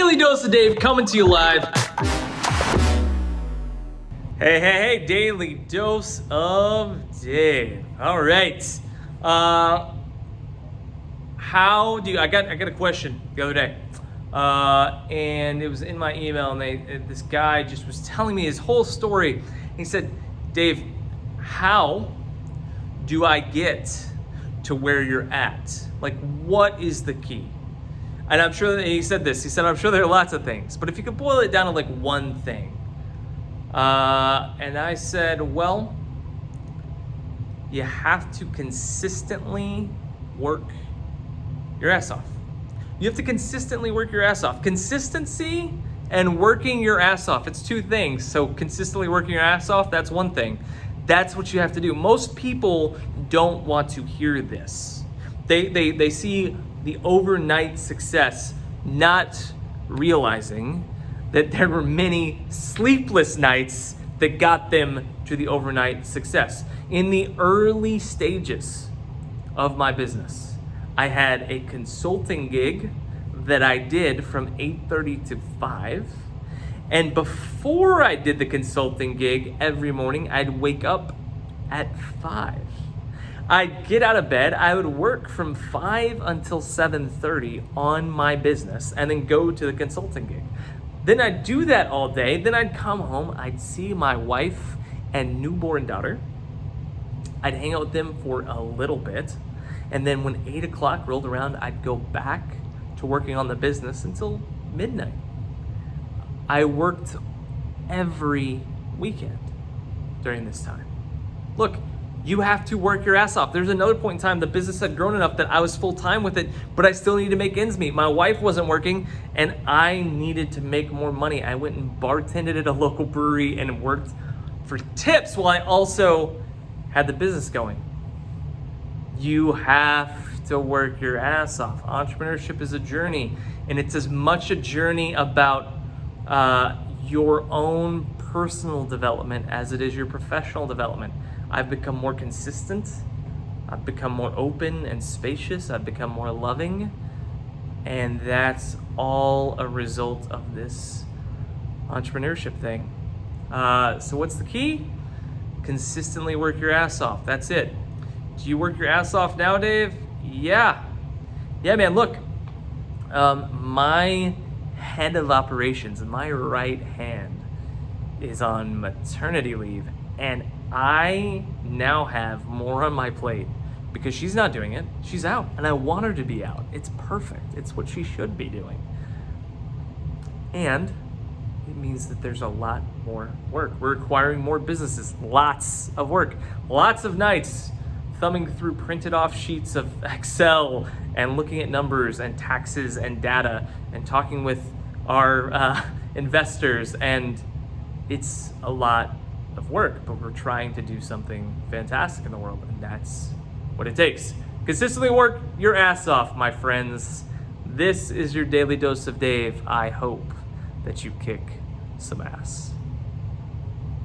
Daily Dose of Dave coming to you live. Hey, Daily Dose of Dave. All right. I got a question the other day. And it was in my email, and this guy just was telling me his whole story. He said, Dave, how do I get to where you're at? Like, what is the key? And I'm sure that he said this. He said, I'm sure there are lots of things, but if you could boil it down to like one thing. And I said, well, you have to consistently work your ass off. You have to consistently work your ass off. Consistency and working your ass off. It's two things. So consistently working your ass off, that's one thing. That's what you have to do. Most people don't want to hear this. They see the overnight success, not realizing that there were many sleepless nights that got them to the overnight success. In the early stages of my business, I had a consulting gig that I did from 8:30 to 5. And before I did the consulting gig every morning, I'd wake up at 5. I'd get out of bed, I would work from 5 until 7:30 on my business and then go to the consulting gig. Then I'd do that all day, then I'd come home, I'd see my wife and newborn daughter. I'd hang out with them for a little bit, and then when 8 o'clock rolled around, I'd go back to working on the business until midnight. I worked every weekend during this time. Look, you have to work your ass off. There's another point in time the business had grown enough that I was full time with it, but I still needed to make ends meet. My wife wasn't working and I needed to make more money. I went and bartended at a local brewery and worked for tips while I also had the business going. You have to work your ass off. Entrepreneurship is a journey, and it's as much a journey about your own personal development as it is your professional development. I've become more consistent. I've become more open and spacious. I've become more loving. And that's all a result of this entrepreneurship thing. So what's the key? Consistently work your ass off. That's it. Do you work your ass off now, Dave? Yeah, man, look. My head of operations, my right hand, is on maternity leave, and I now have more on my plate because she's not doing it. She's out, and I want her to be out. It's perfect. It's what she should be doing. And it means that there's a lot more work. We're acquiring more businesses, lots of work, lots of nights thumbing through printed off sheets of Excel and looking at numbers and taxes and data and talking with our investors. And it's a lot of work, but we're trying to do something fantastic in the world, and that's what it takes. Consistently work your ass off, my friends. This is your Daily Dose of Dave. I hope that you kick some ass.